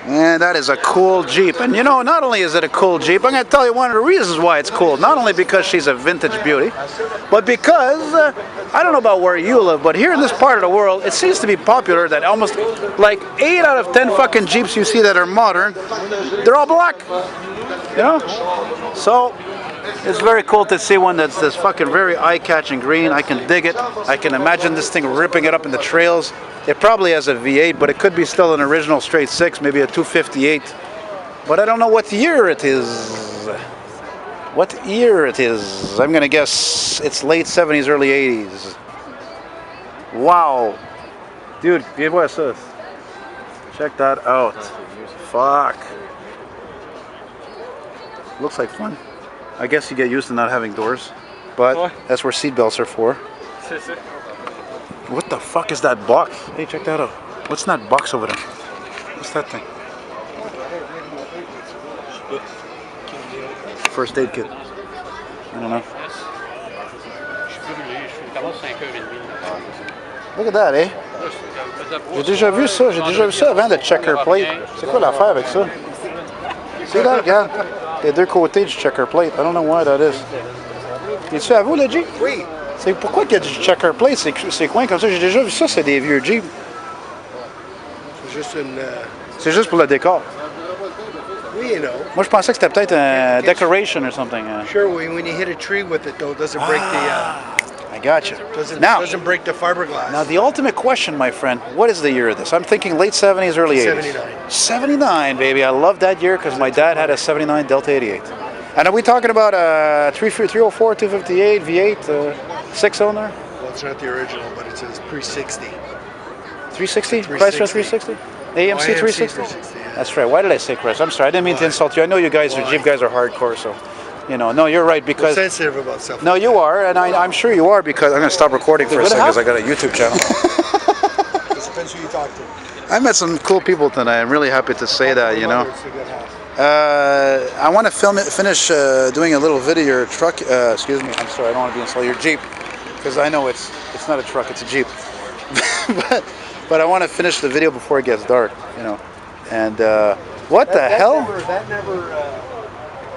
And that is a cool Jeep. And you know, not only is it a cool Jeep, I'm going to tell you one of the reasons why it's cool. Not only because she's a vintage beauty, but because, I don't know about where you live, but here in this part of the world, it seems to be popular that almost like 8 out of 10 fucking Jeeps you see that are modern, they're all black. You know? So, it's very cool to see one that's this fucking very eye-catching green. I can dig it. I can imagine this thing ripping it up in the trails. It probably has a V8, but it could be still an original straight 6, maybe a 258. But I don't know what year it is. What year it is? I'm gonna guess it's late 70s, early 80s. Wow. Dude, what's this? Check that out. Fuck. Looks like fun. I guess you get used to not having doors, but that's where seatbelts are for. What the fuck is that box? Hey, check that out. What's that box over there? What's that thing? First aid kit. I don't know. Look at that, eh? J'ai déjà vu ça. J'ai déjà vu ça avant de checker plate. C'est quoi l'affaire avec ça? See that? Regarde. Les deux côtés du checker plate. I don't know why that is. Es-tu à vous, le Jeep? Oui. C'est pourquoi qu'il y a du checker plate, ces coins comme ça? J'ai déjà vu ça, c'est des vieux Jeeps. C'est juste une... C'est juste pour le décor. Oui et non. Moi, je pensais que c'était peut-être un decoration or something. Sure, when you hit a tree with it, though, it doesn't break I gotcha. Doesn't break the fiberglass. Now, the ultimate question, my friend, what is the year of this? I'm thinking late 70s, early 80s. 79. 79, baby. I love that year because my dad had a 79 Delta 88. And are we talking about a 304, 258, V8, 6-cylinder? Well, it's not the original, but it says pre-60. 360? Chrysler 360? AMC 360? Yeah. That's right. Why did I say Chrysler? I'm sorry. I didn't mean to insult you. I know you guys, Jeep guys, are hardcore, so... You know, no, you're right because... We're sensitive about stuff. No, you are, and I'm sure you are because... I'm going to stop recording for a second because I got a YouTube channel. It depends who you talk to. I met some cool people tonight. I'm really happy to say that, you know. I want to finish doing a little video truck. Excuse me. I'm sorry. I don't want to be insulting your Jeep because I know it's not a truck. It's a Jeep. but I want to finish the video before it gets dark, you know. And what the hell? That never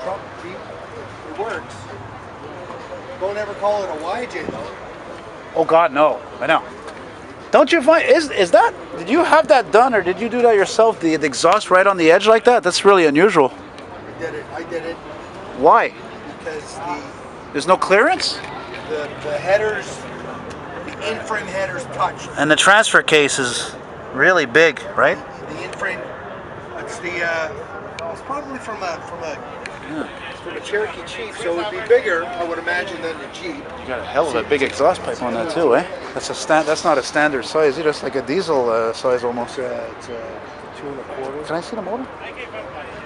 truck Jeep. It works. Don't ever call it a YJ though. Oh God, no. I know. Don't you find is that? Did you have that done, or did you do that yourself? The exhaust right on the edge like that? That's really unusual. I did it. Why? Because there's no clearance. The headers, the in-frame headers touch. And the transfer case is really big, right? The in-frame. It's it's probably from a Cherokee Chief, so it would be bigger, I would imagine, than the Jeep. You got a hell of a big exhaust pipe on that too, eh? That's not a standard size either. It's like a diesel size almost. Yeah, it's 2 1/4. Can I see the motor?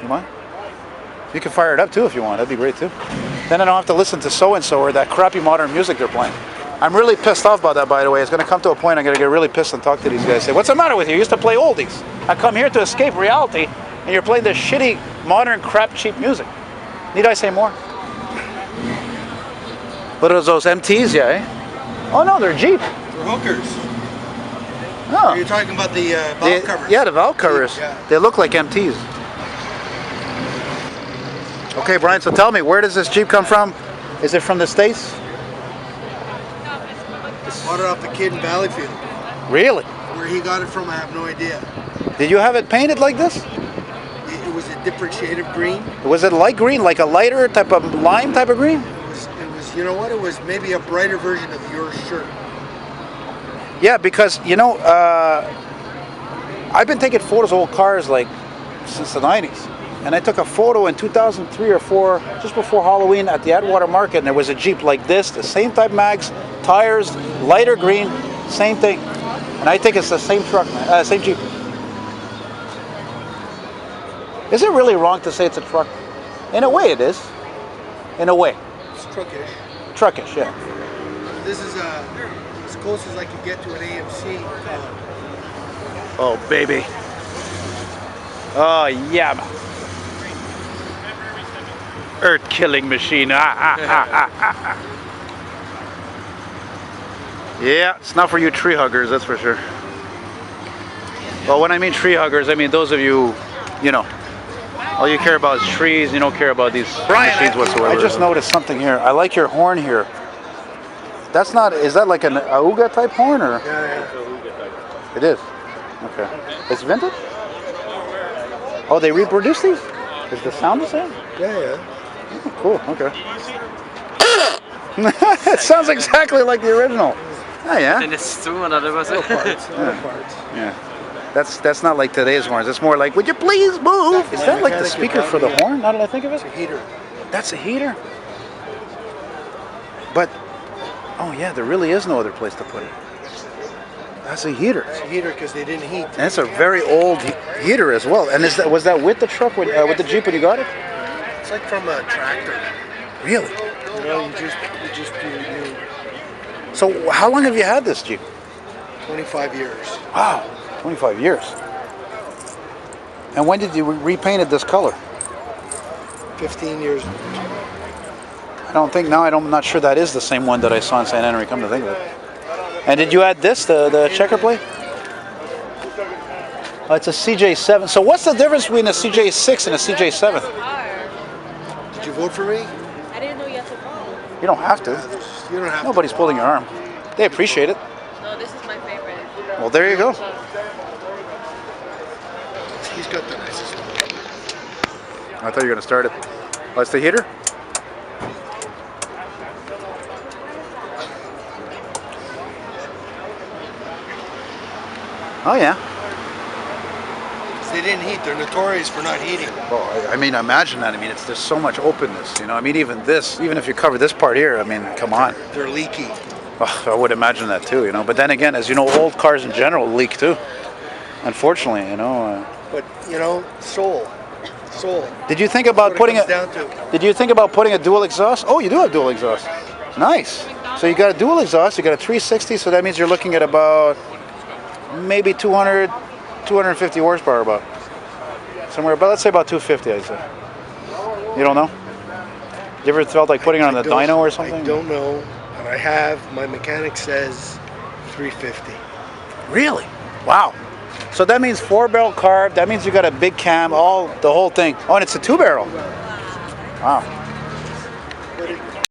You mind? You can fire it up too if you want. That'd be great too. Then I don't have to listen to so-and-so or that crappy modern music they're playing. I'm really pissed off about that, by the way. It's going to come to a point I'm going to get really pissed and talk to these guys. Say, what's the matter with you? You used to play oldies. I come here to escape reality, and you're playing this shitty, modern, crap, cheap music. Need I say more? What are those MTs, yeah, eh? Oh, no, they're Jeep. They're hookers. Oh. You're talking about the valve covers. Yeah, the valve covers. Yeah. They look like MTs. Okay, Brian, so tell me, where does this Jeep come from? Is it from the States? Bought it off the kid in Valleyfield. Really? Where he got it from, I have no idea. Did you have it painted like this? It was a different shade of green. Was it light green, like a lighter type of lime type of green? It was, you know what? It was maybe a brighter version of your shirt. Yeah, because, you know, I've been taking photos of old cars like since the 90s. And I took a photo in 2003 or 4, just before Halloween at the Atwater Market, and there was a Jeep like this, the same type mags, tires, lighter green, same thing. And I think it's the same truck, same Jeep. Is it really wrong to say it's a truck? In a way it is. In a way. It's truckish. Truckish, yeah. This is as close as I could get to an AMC color. Oh, baby. Oh, yeah. Earth killing machine. Yeah, it's not for you tree huggers, that's for sure. Well, when I mean tree huggers, I mean those of you you know, all you care about is trees. You don't care about these machines whatsoever. I just noticed something here. I like your horn here. That's not. Is that like an auga type horn or? Yeah. It is. Okay. It's vintage. Oh, they reproduce these? Is the sound the same? Yeah. Oh, cool. Okay. It sounds exactly like the original. Oh yeah. Den är stor när det var så. Yeah. That's not like today's horns. It's more like, would you please move? Is that like the speaker for the horn? Now that I think of it? It's a heater. That's a heater. But, oh yeah, there really is no other place to put it. That's a heater. It's a heater because they didn't heat. And it's a very old heater as well. And was that with the truck, with the Jeep when you got it? It's like from a tractor. Really? You know, you just do So how long have you had this Jeep? 25 years. Wow, 25 years. And when did you repainted this color? 15 years. I'm not sure that is the same one that I saw in St. Henry, come to think of it. And did you add this, the checker plate? Oh, it's a CJ7. So what's the difference between a CJ6 and a CJ7? Did you vote for me? I didn't know you had to vote. You don't have to. You don't have Nobody's pulling your arm. They appreciate it. No, this is my favorite. Well, there you go. to. He's got the nicest one. I thought you were going to start it. Oh, it's the heater? Oh, yeah. They didn't heat. They're notorious for not heating. Well, I mean, imagine that. I mean, there's so much openness, you know. I mean, even if you cover this part here, I mean, come on. They're leaky. Oh, I would imagine that too, you know. But then again, as you know, old cars in general leak too. Unfortunately, you know. But, you know, soul. Did you think about putting That's what it comes down to. Did you think about putting a dual exhaust? Oh, you do have dual exhaust. Nice. So you got a dual exhaust. You got a 360. So that means you're looking at about maybe 200, 250 horsepower, about somewhere. But let's say about 250. I'd say. You don't know? You ever felt like putting it on the dyno or something? I don't know. And I have. My mechanic says 350. Really? Wow. So that means 4-barrel carb. That means you got a big cam, the whole thing. Oh, and it's a 2-barrel. Wow.